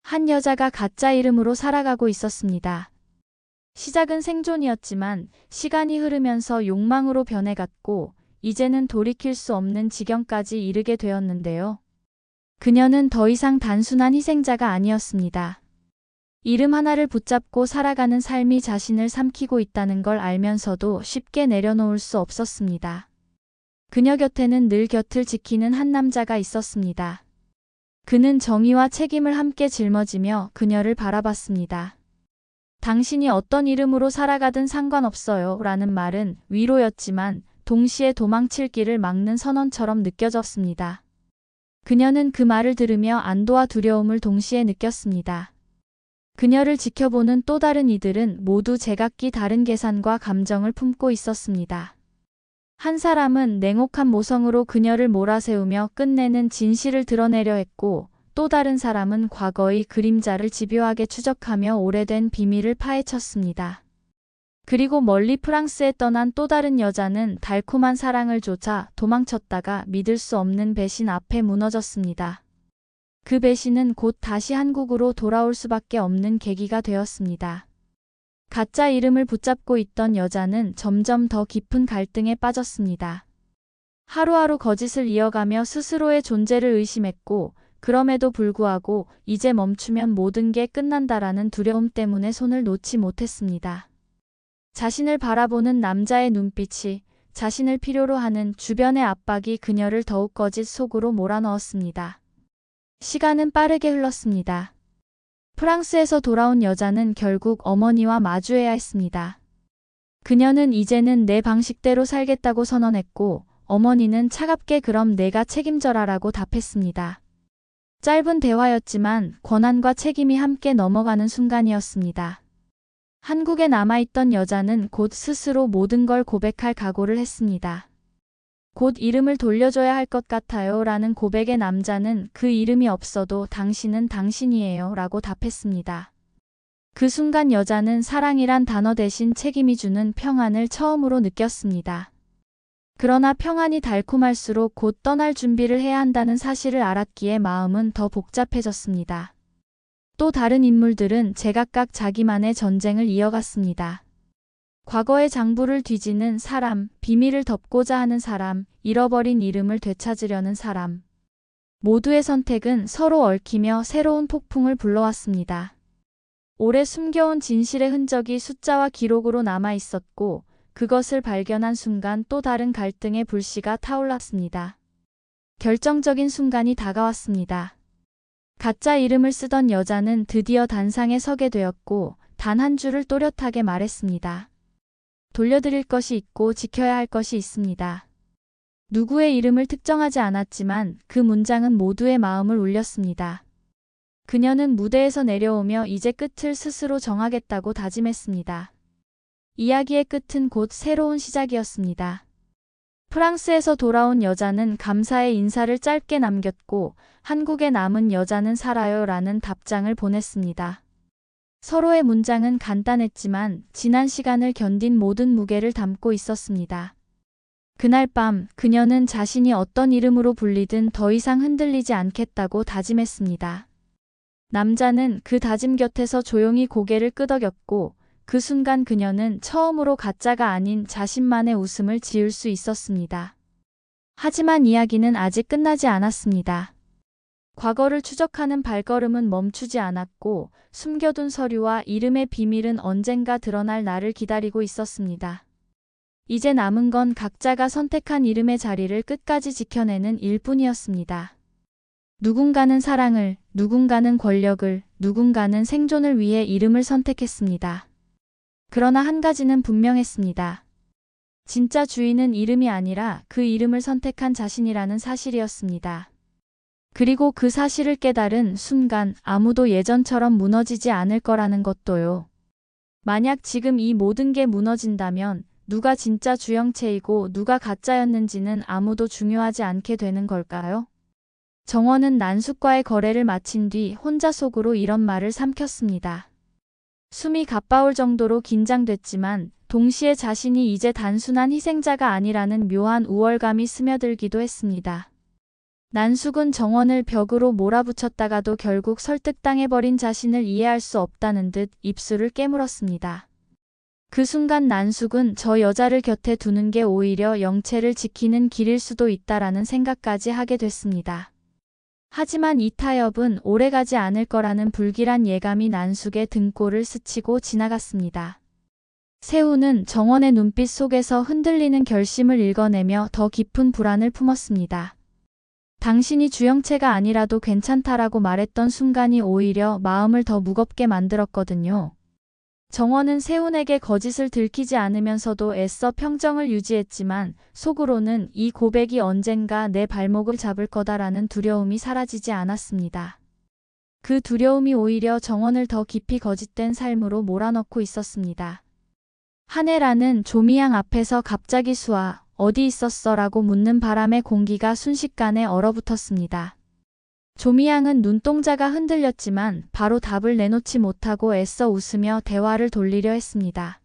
한 여자가 가짜 이름으로 살아가고 있었습니다. 시작은 생존이었지만 시간이 흐르면서 욕망으로 변해갔고 이제는 돌이킬 수 없는 지경까지 이르게 되었는데요. 그녀는 더 이상 단순한 희생자가 아니었습니다. 이름 하나를 붙잡고 살아가는 삶이 자신을 삼키고 있다는 걸 알면서도 쉽게 내려놓을 수 없었습니다. 그녀 곁에는 늘 곁을 지키는 한 남자가 있었습니다. 그는 정의와 책임을 함께 짊어지며 그녀를 바라봤습니다. 당신이 어떤 이름으로 살아가든 상관없어요 라는 말은 위로였지만 동시에 도망칠 길을 막는 선언처럼 느껴졌습니다. 그녀는 그 말을 들으며 안도와 두려움을 동시에 느꼈습니다. 그녀를 지켜보는 또 다른 이들은 모두 제각기 다른 계산과 감정을 품고 있었습니다. 한 사람은 냉혹한 모성으로 그녀를 몰아세우며 끝내는 진실을 드러내려 했고 또 다른 사람은 과거의 그림자를 집요하게 추적하며 오래된 비밀을 파헤쳤습니다. 그리고 멀리 프랑스에 떠난 또 다른 여자는 달콤한 사랑을 쫓아 도망쳤다가 믿을 수 없는 배신 앞에 무너졌습니다. 그 배신은 곧 다시 한국으로 돌아올 수밖에 없는 계기가 되었습니다. 가짜 이름을 붙잡고 있던 여자는 점점 더 깊은 갈등에 빠졌습니다. 하루하루 거짓을 이어가며 스스로의 존재를 의심했고 그럼에도 불구하고 이제 멈추면 모든 게 끝난다라는 두려움 때문에 손을 놓지 못했습니다. 자신을 바라보는 남자의 눈빛이, 자신을 필요로 하는 주변의 압박이 그녀를 더욱 거짓 속으로 몰아넣었습니다. 시간은 빠르게 흘렀습니다. 프랑스에서 돌아온 여자는 결국 어머니와 마주해야 했습니다. 그녀는 이제는 내 방식대로 살겠다고 선언했고 어머니는 차갑게 그럼 내가 책임져라라고 답했습니다. 짧은 대화였지만 권한과 책임이 함께 넘어가는 순간이었습니다. 한국에 남아있던 여자는 곧 스스로 모든 걸 고백할 각오를 했습니다. 곧 이름을 돌려줘야 할 것 같아요 라는 고백의 남자는 그 이름이 없어도 당신은 당신이에요 라고 답했습니다. 그 순간 여자는 사랑이란 단어 대신 책임이 주는 평안을 처음으로 느꼈습니다. 그러나 평안이 달콤할수록 곧 떠날 준비를 해야 한다는 사실을 알았기에 마음은 더 복잡해졌습니다. 또 다른 인물들은 제각각 자기만의 전쟁을 이어갔습니다. 과거의 장부를 뒤지는 사람, 비밀을 덮고자 하는 사람, 잃어버린 이름을 되찾으려는 사람. 모두의 선택은 서로 얽히며 새로운 폭풍을 불러왔습니다. 오래 숨겨온 진실의 흔적이 숫자와 기록으로 남아 있었고 그것을 발견한 순간 또 다른 갈등의 불씨가 타올랐습니다. 결정적인 순간이 다가왔습니다. 가짜 이름을 쓰던 여자는 드디어 단상에 서게 되었고 단 한 줄을 또렷하게 말했습니다. 돌려드릴 것이 있고 지켜야 할 것이 있습니다. 누구의 이름을 특정하지 않았지만 그 문장은 모두의 마음을 울렸습니다. 그녀는 무대에서 내려오며 이제 끝을 스스로 정하겠다고 다짐했습니다. 이야기의 끝은 곧 새로운 시작이었습니다. 프랑스에서 돌아온 여자는 감사의 인사를 짧게 남겼고 한국에 남은 여자는 살아요 라는 답장을 보냈습니다. 서로의 문장은 간단했지만 지난 시간을 견딘 모든 무게를 담고 있었습니다. 그날 밤 그녀는 자신이 어떤 이름으로 불리든 더 이상 흔들리지 않겠다고 다짐했습니다. 남자는 그 다짐 곁에서 조용히 고개를 끄덕였고 그 순간 그녀는 처음으로 가짜가 아닌 자신만의 웃음을 지을 수 있었습니다. 하지만 이야기는 아직 끝나지 않았습니다. 과거를 추적하는 발걸음은 멈추지 않았고 숨겨둔 서류와 이름의 비밀은 언젠가 드러날 날을 기다리고 있었습니다. 이제 남은 건 각자가 선택한 이름의 자리를 끝까지 지켜내는 일뿐이었습니다. 누군가는 사랑을, 누군가는 권력을, 누군가는 생존을 위해 이름을 선택했습니다. 그러나 한 가지는 분명했습니다. 진짜 주인은 이름이 아니라 그 이름을 선택한 자신이라는 사실이었습니다. 그리고 그 사실을 깨달은 순간 아무도 예전처럼 무너지지 않을 거라는 것도요. 만약 지금 이 모든 게 무너진다면 누가 진짜 주영채이고 누가 가짜였는지는 아무도 중요하지 않게 되는 걸까요? 정원은 난숙과의 거래를 마친 뒤 혼자 속으로 이런 말을 삼켰습니다. 숨이 가빠올 정도로 긴장됐지만 동시에 자신이 이제 단순한 희생자가 아니라는 묘한 우월감이 스며들기도 했습니다. 난숙은 정원을 벽으로 몰아붙였다가도 결국 설득당해버린 자신을 이해할 수 없다는 듯 입술을 깨물었습니다. 그 순간 난숙은 저 여자를 곁에 두는 게 오히려 영채를 지키는 길일 수도 있다라는 생각까지 하게 됐습니다. 하지만 이 타협은 오래가지 않을 거라는 불길한 예감이 난숙의 등골을 스치고 지나갔습니다. 세우는 정원의 눈빛 속에서 흔들리는 결심을 읽어내며 더 깊은 불안을 품었습니다. 당신이 주영채가 아니라도 괜찮다라고 말했던 순간이 오히려 마음을 더 무겁게 만들었거든요. 정원은 세훈에게 거짓을 들키지 않으면서도 애써 평정을 유지했지만 속으로는 이 고백이 언젠가 내 발목을 잡을 거다라는 두려움이 사라지지 않았습니다. 그 두려움이 오히려 정원을 더 깊이 거짓된 삶으로 몰아넣고 있었습니다. 한혜라는 조미양 앞에서 갑자기 수아, 어디 있었어? 라고 묻는 바람에 공기가 순식간에 얼어붙었습니다. 조미양은 눈동자가 흔들렸지만 바로 답을 내놓지 못하고 애써 웃으며 대화를 돌리려 했습니다.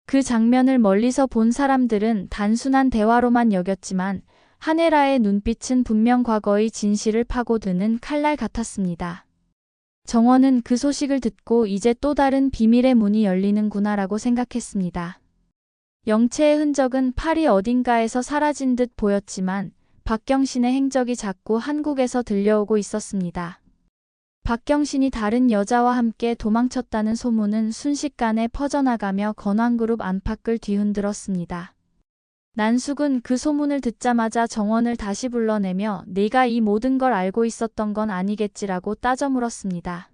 그 장면을 멀리서 본 사람들은 단순한 대화로만 여겼지만 한혜라의 눈빛은 분명 과거의 진실을 파고드는 칼날 같았습니다. 정원은 그 소식을 듣고 이제 또 다른 비밀의 문이 열리는구나라고 생각했습니다. 영채의 흔적은 파리 어딘가에서 사라진 듯 보였지만 박경신의 행적이 자꾸 한국에서 들려오고 있었습니다. 박경신이 다른 여자와 함께 도망쳤다는 소문은 순식간에 퍼져나가며 건황그룹 안팎을 뒤흔들었습니다. 난숙은 그 소문을 듣자마자 정원을 다시 불러내며 네가 이 모든 걸 알고 있었던 건 아니겠지라고 따져 물었습니다.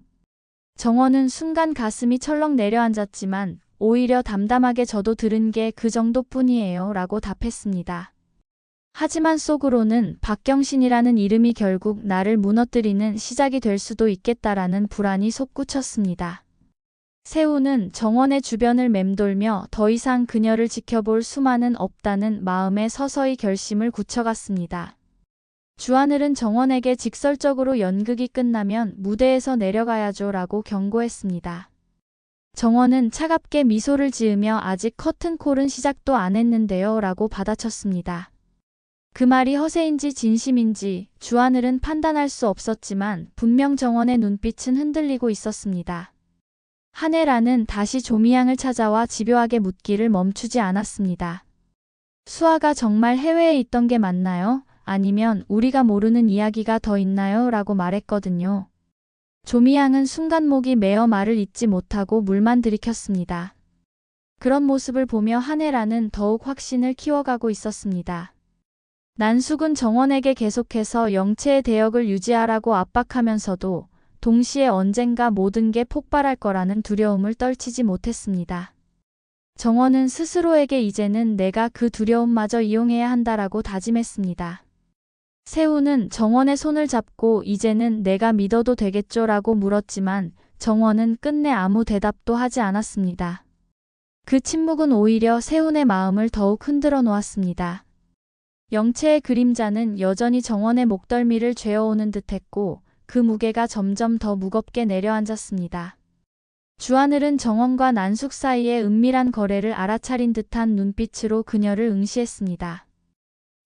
정원은 순간 가슴이 철렁 내려앉았지만 오히려 담담하게 저도 들은 게 그 정도뿐이에요 라고 답했습니다. 하지만 속으로는 박경신이라는 이름이 결국 나를 무너뜨리는 시작이 될 수도 있겠다라는 불안이 솟구쳤습니다. 세우는 정원의 주변을 맴돌며 더 이상 그녀를 지켜볼 수만은 없다는 마음에 서서히 결심을 굳혀갔습니다. 주하늘은 정원에게 직설적으로 연극이 끝나면 무대에서 내려가야죠 라고 경고했습니다. 정원은 차갑게 미소를 지으며 아직 커튼콜은 시작도 안 했는데요 라고 받아쳤습니다. 그 말이 허세인지 진심인지 주하늘은 판단할 수 없었지만 분명 정원의 눈빛은 흔들리고 있었습니다. 한혜라는 다시 조미양을 찾아와 집요하게 묻기를 멈추지 않았습니다. 수아가 정말 해외에 있던 게 맞나요? 아니면 우리가 모르는 이야기가 더 있나요? 라고 말했거든요. 조미양은 순간 목이 메어 말을 잇지 못하고 물만 들이켰습니다. 그런 모습을 보며 한혜라는 더욱 확신을 키워가고 있었습니다. 난숙은 정원에게 계속해서 영채의 대역을 유지하라고 압박하면서도 동시에 언젠가 모든 게 폭발할 거라는 두려움을 떨치지 못했습니다. 정원은 스스로에게 이제는 내가 그 두려움마저 이용해야 한다라고 다짐했습니다. 세우는 정원의 손을 잡고 이제는 내가 믿어도 되겠죠 라고 물었지만 정원은 끝내 아무 대답도 하지 않았습니다. 그 침묵은 오히려 세훈의 마음을 더욱 흔들어 놓았습니다. 영채의 그림자는 여전히 정원의 목덜미를 죄어오는 듯했고 그 무게가 점점 더 무겁게 내려앉았습니다. 주하늘은 정원과 난숙 사이의 은밀한 거래를 알아차린 듯한 눈빛으로 그녀를 응시했습니다.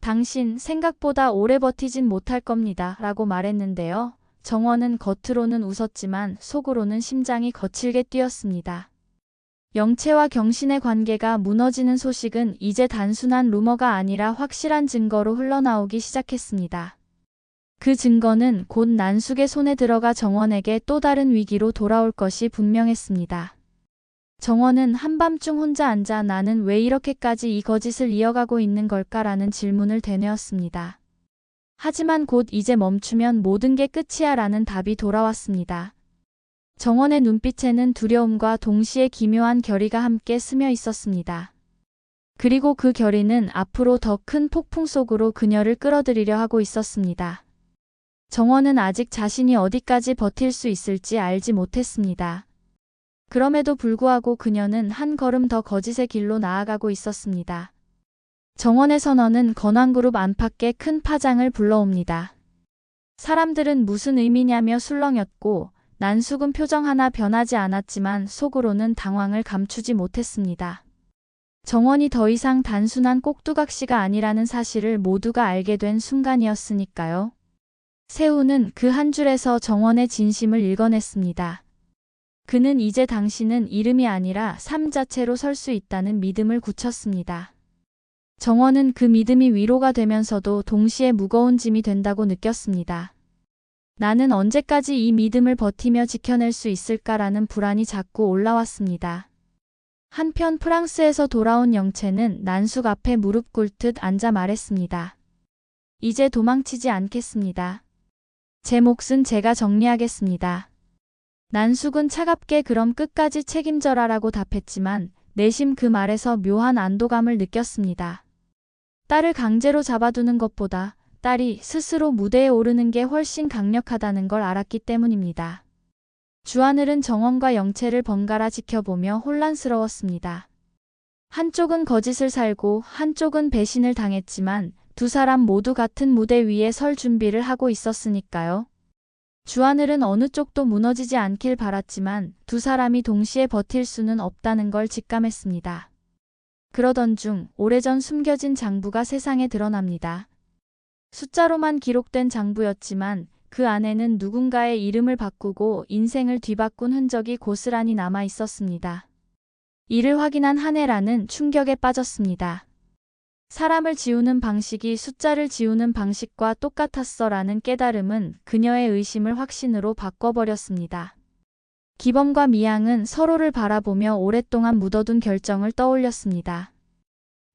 당신 생각보다 오래 버티진 못할 겁니다 라고 말했는데요. 정원은 겉으로는 웃었지만 속으로는 심장이 거칠게 뛰었습니다. 영채와 경신의 관계가 무너지는 소식은 이제 단순한 루머가 아니라 확실한 증거로 흘러나오기 시작했습니다. 그 증거는 곧 난숙의 손에 들어가 정원에게 또 다른 위기로 돌아올 것이 분명했습니다. 정원은 한밤중 혼자 앉아 나는 왜 이렇게까지 이 거짓을 이어가고 있는 걸까라는 질문을 되뇌었습니다. 하지만 곧 이제 멈추면 모든 게 끝이야 라는 답이 돌아왔습니다. 정원의 눈빛에는 두려움과 동시에 기묘한 결의가 함께 스며 있었습니다. 그리고 그 결의는 앞으로 더 큰 폭풍 속으로 그녀를 끌어들이려 하고 있었습니다. 정원은 아직 자신이 어디까지 버틸 수 있을지 알지 못했습니다. 그럼에도 불구하고 그녀는 한 걸음 더 거짓의 길로 나아가고 있었습니다. 정원의 선언은 건황그룹 안팎에 큰 파장을 불러옵니다. 사람들은 무슨 의미냐며 술렁였고 난숙은 표정 하나 변하지 않았지만 속으로는 당황을 감추지 못했습니다. 정원이 더 이상 단순한 꼭두각시가 아니라는 사실을 모두가 알게 된 순간이었으니까요. 세우는 그 한 줄에서 정원의 진심을 읽어냈습니다. 그는 이제 당신은 이름이 아니라 삶 자체로 설 수 있다는 믿음을 굳혔습니다. 정원은 그 믿음이 위로가 되면서도 동시에 무거운 짐이 된다고 느꼈습니다. 나는 언제까지 이 믿음을 버티며 지켜낼 수 있을까라는 불안이 자꾸 올라왔습니다. 한편 프랑스에서 돌아온 영채는 난숙 앞에 무릎 꿇듯 앉아 말했습니다. 이제 도망치지 않겠습니다. 제 몫은 제가 정리하겠습니다. 난숙은 차갑게 그럼 끝까지 책임져라라고 답했지만 내심 그 말에서 묘한 안도감을 느꼈습니다. 딸을 강제로 잡아두는 것보다 딸이 스스로 무대에 오르는 게 훨씬 강력하다는 걸 알았기 때문입니다. 주하늘은 정원과 영채를 번갈아 지켜보며 혼란스러웠습니다. 한쪽은 거짓을 살고 한쪽은 배신을 당했지만 두 사람 모두 같은 무대 위에 설 준비를 하고 있었으니까요. 주하늘은 어느 쪽도 무너지지 않길 바랐지만 두 사람이 동시에 버틸 수는 없다는 걸 직감했습니다. 그러던 중 오래전 숨겨진 장부가 세상에 드러납니다. 숫자로만 기록된 장부였지만 그 안에는 누군가의 이름을 바꾸고 인생을 뒤바꾼 흔적이 고스란히 남아 있었습니다. 이를 확인한 한혜라는 충격에 빠졌습니다. 사람을 지우는 방식이 숫자를 지우는 방식과 똑같았어라는 깨달음은 그녀의 의심을 확신으로 바꿔버렸습니다. 기범과 미향은 서로를 바라보며 오랫동안 묻어둔 결정을 떠올렸습니다.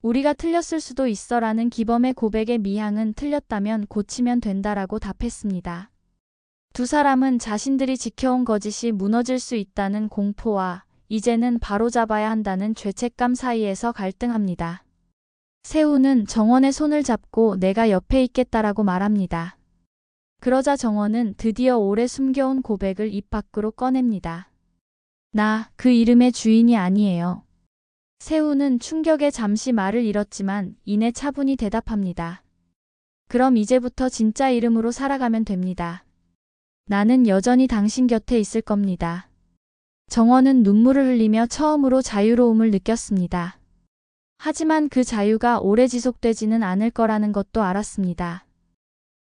우리가 틀렸을 수도 있어라는 기범의 고백에 미향은 틀렸다면 고치면 된다라고 답했습니다. 두 사람은 자신들이 지켜온 거짓이 무너질 수 있다는 공포와 이제는 바로잡아야 한다는 죄책감 사이에서 갈등합니다. 세우는 정원의 손을 잡고 내가 옆에 있겠다라고 말합니다. 그러자 정원은 드디어 오래 숨겨온 고백을 입 밖으로 꺼냅니다. 나 그 이름의 주인이 아니에요. 세우는 충격에 잠시 말을 잃었지만 이내 차분히 대답합니다. 그럼 이제부터 진짜 이름으로 살아가면 됩니다. 나는 여전히 당신 곁에 있을 겁니다. 정원은 눈물을 흘리며 처음으로 자유로움을 느꼈습니다. 하지만 그 자유가 오래 지속되지는 않을 거라는 것도 알았습니다.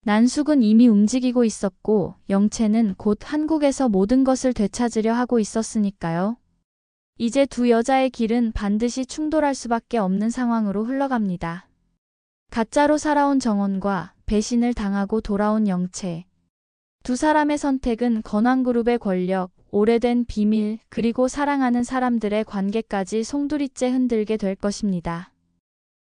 난숙은 이미 움직이고 있었고 영채는 곧 한국에서 모든 것을 되찾으려 하고 있었으니까요. 이제 두 여자의 길은 반드시 충돌할 수밖에 없는 상황으로 흘러갑니다. 가짜로 살아온 정원과 배신을 당하고 돌아온 영채. 두 사람의 선택은 건황그룹의 권력, 오래된 비밀, 그리고 사랑하는 사람들의 관계까지 송두리째 흔들게 될 것입니다.